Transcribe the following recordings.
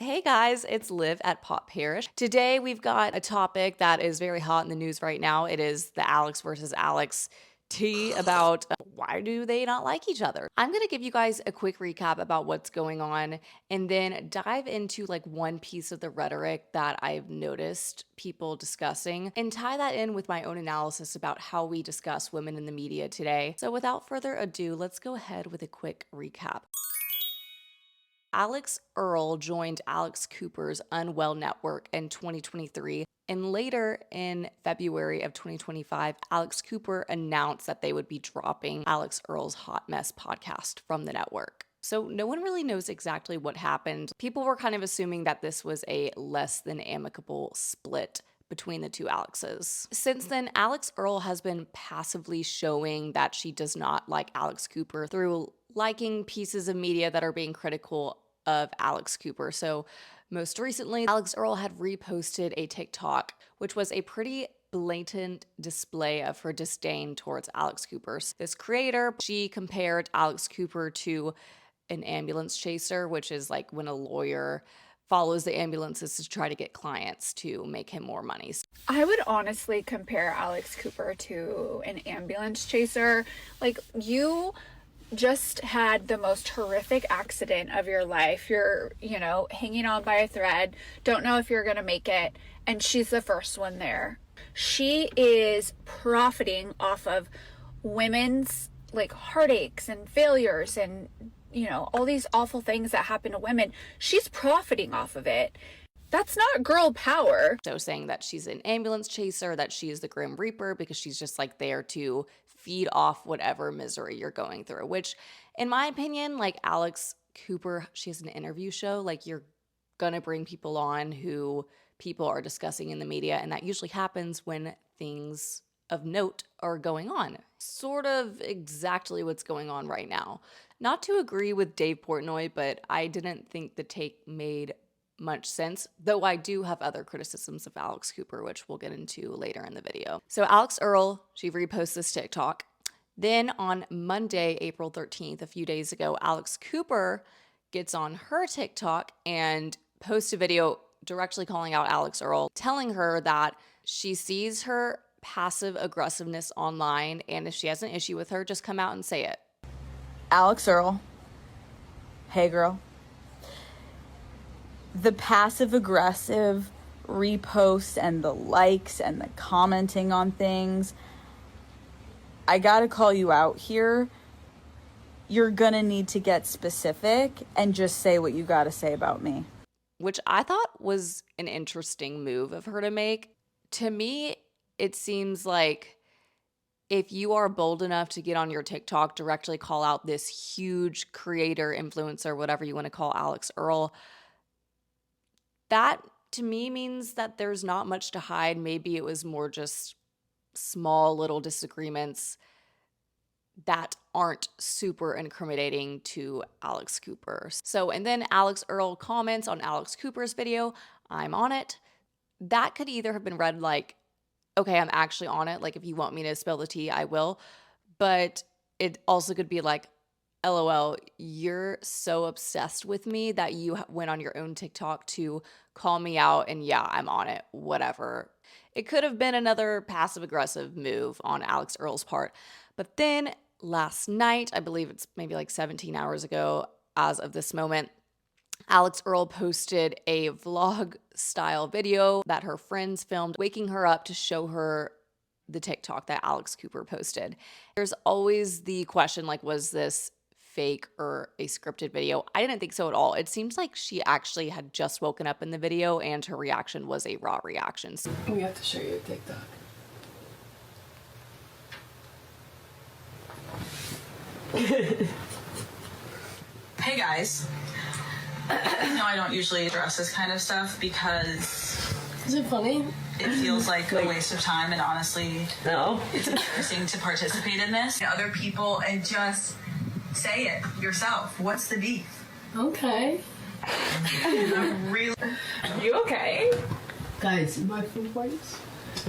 Hey guys, it's Liv at Pop Parish. Today we've got a topic that is very hot in the news right now. It is the Alix versus Alix tea about why do they not like each other. I'm going to give you guys a quick recap about what's going on and then dive into like one piece of the rhetoric that I've noticed people discussing and tie that in with my own analysis about how we discuss women in the media today. So without further ado, let's go ahead with a quick recap. Alix Earle joined Alex Cooper's Unwell Network in 2023, and later in February of 2025, Alex Cooper announced that they would be dropping Alix Earle's Hot Mess podcast from the network. So no one really knows exactly what happened. People were kind of assuming that this was a less than amicable split between the two Alexes. Since then, Alix Earle has been passively showing that she does not like Alex Cooper through liking pieces of media that are being critical of Alex Cooper. So most recently, Alix Earle had reposted a TikTok, which was a pretty blatant display of her disdain towards Alex Cooper. This creator, she compared Alex Cooper to an ambulance chaser, which is like when a lawyer follows the ambulances to try to get clients to make him more money. I would honestly compare Alex Cooper to an ambulance chaser. Like, you just had the most horrific accident of your life. You're, hanging on by a thread, don't know if you're going to make it, and she's the first one there. She is profiting off of women's like heartaches and failures and all these awful things that happen to women. She's profiting off of it. That's not girl power. So saying that she's an ambulance chaser, that she is the Grim Reaper because she's just like there to feed off whatever misery you're going through, which in my opinion, like Alex Cooper, she has an interview show. Like, you're gonna bring people on who people are discussing in the media, and that usually happens when things of note are going on. Sort of exactly what's going on right now. Not to agree with Dave Portnoy, but I didn't think the take made much sense, though I do have other criticisms of Alex Cooper, which we'll get into later in the video. So Alix Earle, she reposts this TikTok. Then on Monday, April 13th, a few days ago, Alex Cooper gets on her TikTok and posts a video directly calling out Alix Earle, telling her that she sees her passive aggressiveness online, and if she has an issue with her, just come out and say it. Alix Earle, hey girl. The passive aggressive reposts and the likes and the commenting on things, I gotta call you out here. You're gonna need to get specific and just say what you gotta say about me. Which I thought was an interesting move of her to make. To me, it seems like if you are bold enough to get on your TikTok, directly call out this huge creator, influencer, whatever you want to call Alix Earle, that to me means that there's not much to hide. Maybe it was more just small little disagreements that aren't super incriminating to Alex Cooper. So, and then Alix Earle comments on Alex Cooper's video, I'm on it. That could either have been read like, okay, I'm actually on it. Like, if you want me to spill the tea, I will. But it also could be like, LOL, you're so obsessed with me that you went on your own TikTok to call me out, and yeah, I'm on it, whatever. It could have been another passive-aggressive move on Alix Earle's part. But then last night, I believe it's maybe like 17 hours ago as of this moment, Alix Earle posted a vlog-style video that her friends filmed, waking her up to show her the TikTok that Alex Cooper posted. There's always the question, like, was this fake or a scripted video? I didn't think so at all. It seems like she actually had just woken up in the video and her reaction was a raw reaction. We have to show you a TikTok. Hey guys. No, I don't usually address this kind of stuff because Is it funny? it feels like a waste of time, and honestly, No. it's embarrassing to participate in this. Other people, and just say it yourself. What's the beef? Okay. I'm really. You okay? Guys, my food bites.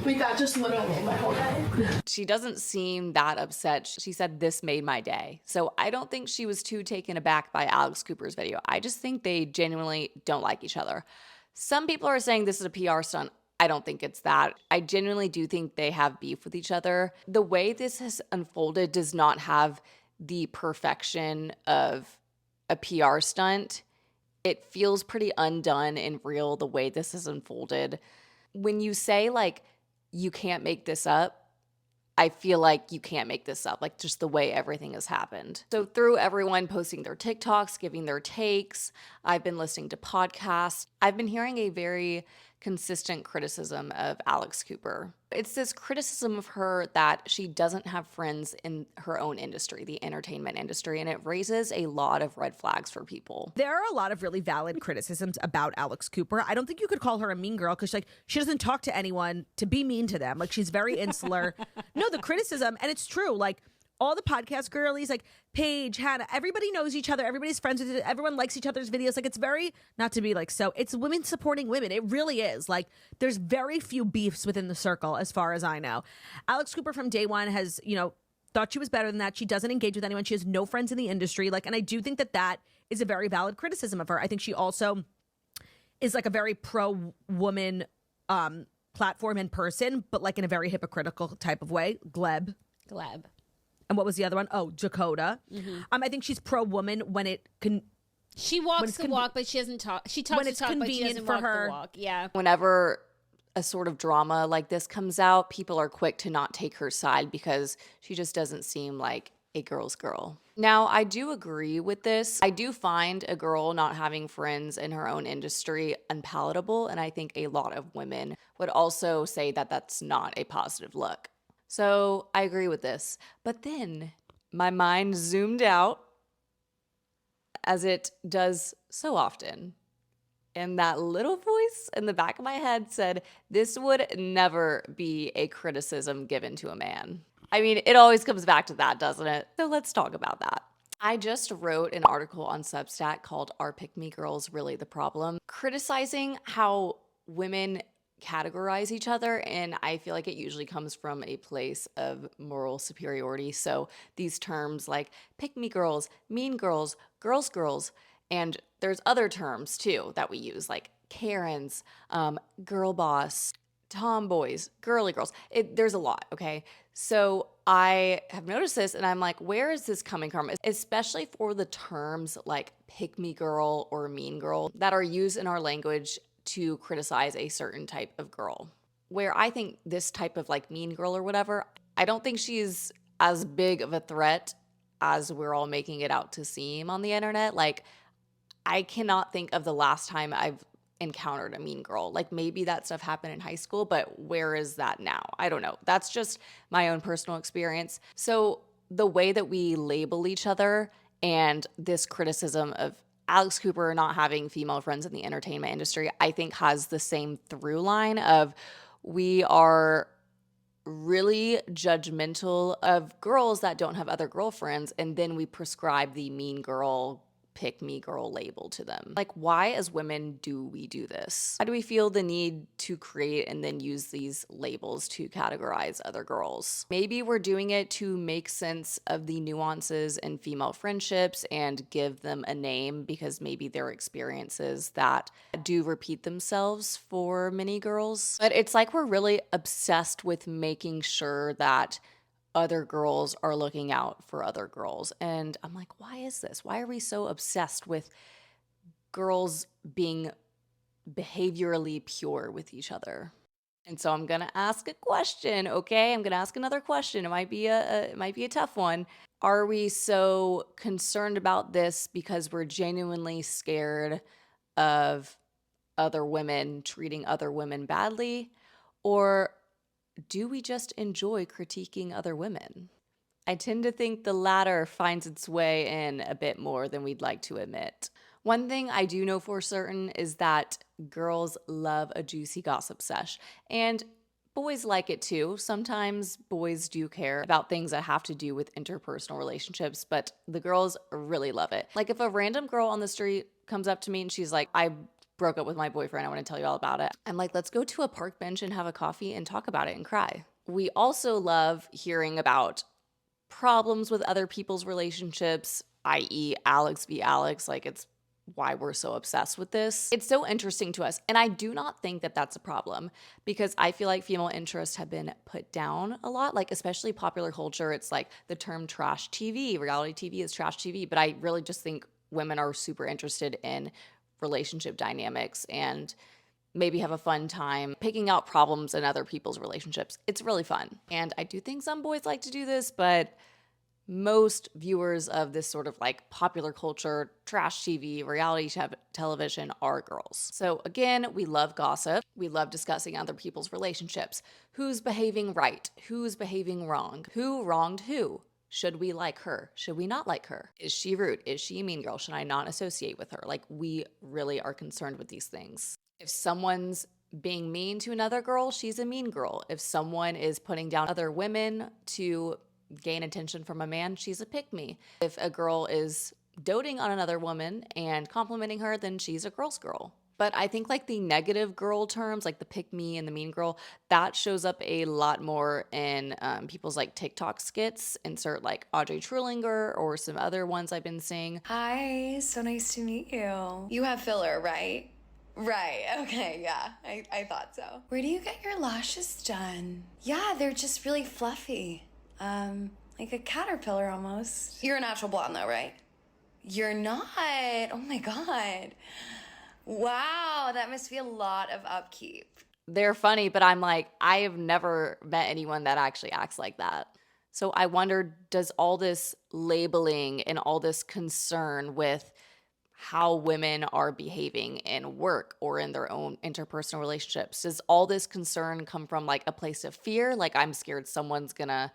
Wait, that just literally made my whole day. She doesn't seem that upset. She said, "This made my day." So I don't think she was too taken aback by Alex Cooper's video. I just think they genuinely don't like each other. Some people are saying this is a PR stunt. I don't think it's that. I genuinely do think they have beef with each other. The way this has unfolded does not have the perfection of a PR stunt. It feels pretty undone and real the way this has unfolded. When you say, like, you can't make this up, I feel like you can't make this up, like just the way everything has happened. So through everyone posting their TikToks, giving their takes, I've been listening to podcasts. I've been hearing a very consistent criticism of Alix Cooper. It's this criticism of her that she doesn't have friends in her own industry, the entertainment industry, and it raises a lot of red flags for people. There are a lot of really valid criticisms about Alix Cooper. I don't think you could call her a mean girl because, like, she doesn't talk to anyone to be mean to them. Like, she's very insular. No, the criticism, and it's true. Like, all the podcast girlies, like Paige, Hannah, everybody knows each other. Everybody's friends with it. Everyone likes each other's videos. Like, it's very, not to be like, so it's women supporting women. It really is. Like, there's very few beefs within the circle, as far as I know. Alix Cooper from day one has, thought she was better than that. She doesn't engage with anyone. She has no friends in the industry. Like, and I do think that that is a very valid criticism of her. I think she also is like a very pro-woman platform in person, but like in a very hypocritical type of way. Gleb. And what was the other one? Oh, Dakota. Mm-hmm. I think she's pro-woman when it can. She walks the walk, but she doesn't talk. She talks the talk, but she doesn't walk the walk. Yeah. Whenever a sort of drama like this comes out, people are quick to not take her side because she just doesn't seem like a girl's girl. Now, I do agree with this. I do find a girl not having friends in her own industry unpalatable, and I think a lot of women would also say that that's not a positive look. So I agree with this. But then my mind zoomed out, as it does so often. And that little voice in the back of my head said, this would never be a criticism given to a man. I mean, it always comes back to that, doesn't it? So let's talk about that. I just wrote an article on Substack called Are Pick-Me Girls Really the Problem? Criticizing how women categorize each other, and I feel like it usually comes from a place of moral superiority. So these terms like pick-me girls, mean girls, girls, and there's other terms too that we use like Karens, girl boss, tomboys, girly girls. There's a lot, okay? So I have noticed this and I'm like, where is this coming from? Especially for the terms like pick-me girl or mean girl that are used in our language to criticize a certain type of girl. Where I think this type of like mean girl or whatever, I don't think she's as big of a threat as we're all making it out to seem on the internet. Like, I cannot think of the last time I've encountered a mean girl. Like, maybe that stuff happened in high school, but where is that now? I don't know. That's just my own personal experience. So the way that we label each other and this criticism of Alix Cooper not having female friends in the entertainment industry, I think has the same through line of we are really judgmental of girls that don't have other girlfriends, and then we prescribe the mean girl, pick me girl label to them. Like, why as women do we do this? Why do we feel the need to create and then use these labels to categorize other girls? Maybe we're doing it to make sense of the nuances in female friendships and give them a name because maybe they're experiences that do repeat themselves for many girls. But it's like we're really obsessed with making sure that other girls are looking out for other girls. And I'm like, why is this? Why are we so obsessed with girls being behaviorally pure with each other? And so I'm going to ask a question, okay? I'm going to ask another question. It might be a tough one. Are we so concerned about this because we're genuinely scared of other women treating other women badly? Or do we just enjoy critiquing other women? I tend to think the latter finds its way in a bit more than we'd like to admit. One thing I do know for certain is that girls love a juicy gossip sesh, and boys like it too. Sometimes boys do care about things that have to do with interpersonal relationships, but the girls really love it. Like if a random girl on the street comes up to me and she's like, I broke up with my boyfriend. I want to tell you all about it. I'm like, let's go to a park bench and have a coffee and talk about it and cry. We also love hearing about problems with other people's relationships, i.e. Alix v. Alix. Like, it's why we're so obsessed with this. It's so interesting to us. And I do not think that that's a problem, because I feel like female interests have been put down a lot, like especially popular culture. It's like the term trash TV, reality TV is trash TV. But I really just think women are super interested in relationship dynamics and maybe have a fun time picking out problems in other people's relationships. It's really fun. And I do think some boys like to do this, but most viewers of this sort of like popular culture, trash TV, reality television are girls. So again, we love gossip. We love discussing other people's relationships. Who's behaving right? Who's behaving wrong? Who wronged who? Should we like her? Should we not like her? Is she rude? Is she a mean girl? Should I not associate with her? Like, we really are concerned with these things. If someone's being mean to another girl, she's a mean girl. If someone is putting down other women to gain attention from a man, she's a pick-me. If a girl is doting on another woman and complimenting her, then she's a girl's girl. But I think like the negative girl terms, like the pick-me and the mean girl, that shows up a lot more in people's like TikTok skits. Insert like Audrey Trulinger or some other ones I've been seeing. Hi, so nice to meet you. You have filler, right? Right, okay, yeah, I thought so. Where do you get your lashes done? Yeah, they're just really fluffy. Like a caterpillar almost. You're a natural blonde though, right? You're not. Oh my God. Wow, that must be a lot of upkeep. They're funny, but I'm like, I have never met anyone that actually acts like that. So I wonder, does all this labeling and all this concern with how women are behaving in work or in their own interpersonal relationships, does all this concern come from like a place of fear? Like, I'm scared someone's gonna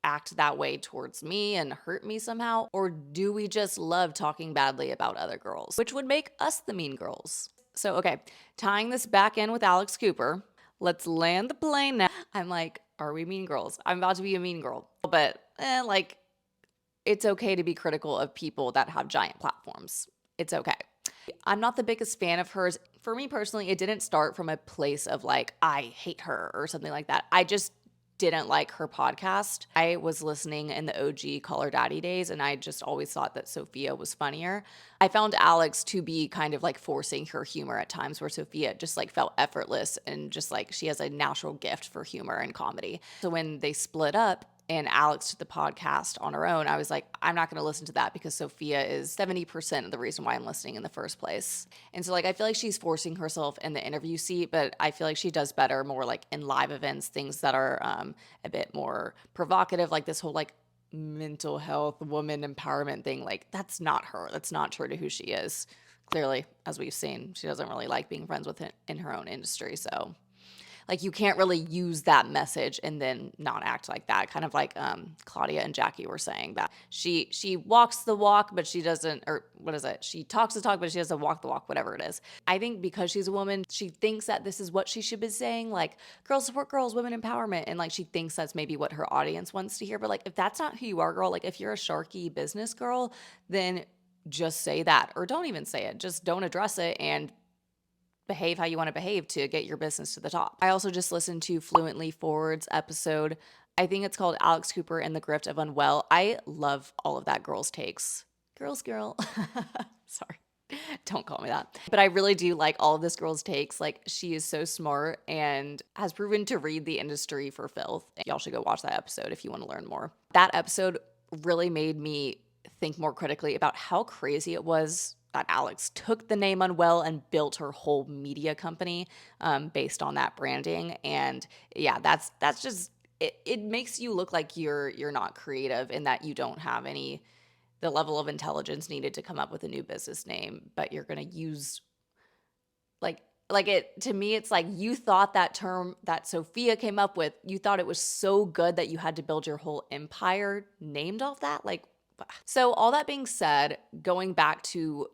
act that way towards me and hurt me somehow? Or do we just love talking badly about other girls, which would make us the mean girls? So, okay, tying this back in with Alix Cooper, let's land the plane now. I'm like, are we mean girls? I'm about to be a mean girl. But like, it's okay to be critical of people that have giant platforms. It's okay. I'm not the biggest fan of hers. For me personally, it didn't start from a place of like, I hate her or something like that. I just didn't like her podcast. I was listening in the OG Call Her Daddy days, and I just always thought that Sophia was funnier. I found Alix to be kind of like forcing her humor at times, where Sophia just like felt effortless and just like she has a natural gift for humor and comedy. So when they split up and Alix did the podcast on her own, I was like, I'm not going to listen to that because Sophia is 70% of the reason why I'm listening in the first place. And so like, I feel like she's forcing herself in the interview seat, but I feel like she does better more like in live events, things that are a bit more provocative, like this whole like mental health, woman empowerment thing. Like, that's not her. That's not true to who she is. Clearly, as we've seen, she doesn't really like being friends with it in her own industry. So like, you can't really use that message and then not act like that. Kind of like Claudia and Jackie were saying that she walks the walk, but she doesn't, or what is it? She talks the talk, but she doesn't walk the walk, whatever it is. I think because she's a woman, she thinks that this is what she should be saying, like girls support girls, women empowerment. And like, she thinks that's maybe what her audience wants to hear. But like, if that's not who you are, girl, like if you're a Sharky business girl, then just say that, or don't even say it. Just don't address it and behave how you want to behave to get your business to the top. I also just listened to Fluently Forward's episode. I think it's called Alix Cooper and the Grift of Unwell. I love all of that girl's takes. Girl. Sorry. Don't call me that. But I really do like all of this girl's takes. Like, she is so smart and has proven to read the industry for filth. Y'all should go watch that episode if you want to learn more. That episode really made me think more critically about how crazy it was that Alix took the name Unwell and built her whole media company based on that branding. And yeah, that's just it makes you look like you're not creative, and that you don't have the level of intelligence needed to come up with a new business name, but you're gonna use like it. To me, it's like, you thought that term that Sophia came up with, you thought it was so good that you had to build your whole empire named off that. Like, so all that being said, going back to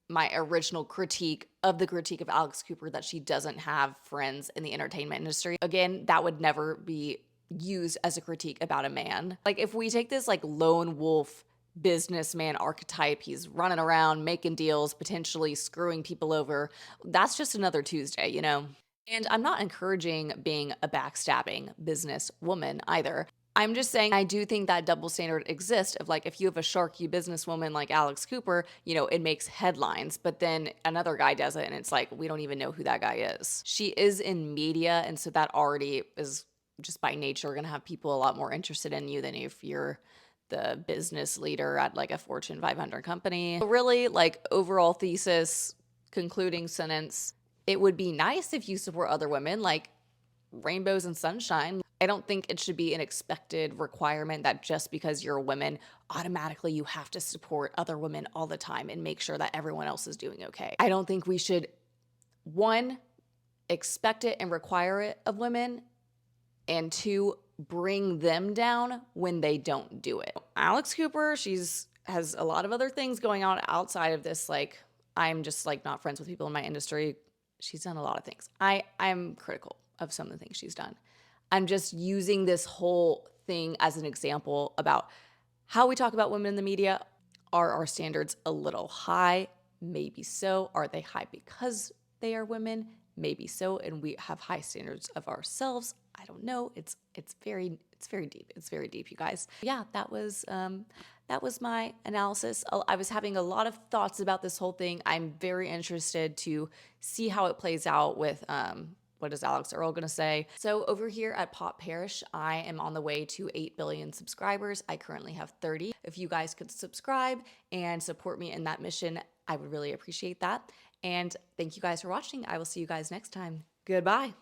my original critique of Alix Cooper, that she doesn't have friends in the entertainment industry. Again, that would never be used as a critique about a man. Like, if we take this like lone wolf businessman archetype. He's running around, making deals, potentially screwing people over. That's just another Tuesday, you know? And I'm not encouraging being a backstabbing businesswoman either. I'm just saying I do think that double standard exists of like if you have a sharky businesswoman like Alix Cooper, you know, it makes headlines, but then another guy does it and it's like we don't even know who that guy is. She is in media, and so that already is just by nature going to have people a lot more interested in you than if you're the business leader at like a Fortune 500 company. So really, like overall thesis, concluding sentence, it would be nice if you support other women, like rainbows and sunshine. I don't think it should be an expected requirement that just because you're a woman, automatically you have to support other women all the time and make sure that everyone else is doing okay. I don't think we should, one, expect it and require it of women, and two, bring them down when they don't do it. Alix Cooper, has a lot of other things going on outside of this. Like, I'm just like not friends with people in my industry. She's done a lot of things. I'm critical of some of the things she's done. I'm just using this whole thing as an example about how we talk about women in the media. Are our standards a little high? Maybe so. Are they high because they are women? Maybe so. And we have high standards of ourselves. I don't know. It's very deep. It's very deep, you guys. Yeah, that was my analysis. I was having a lot of thoughts about this whole thing. I'm very interested to see how it plays out with what is Alex Earl going to say? So over here at Pop Parish, I am on the way to 8 billion subscribers. I currently have 30. If you guys could subscribe and support me in that mission, I would really appreciate that. And thank you guys for watching. I will see you guys next time. Goodbye.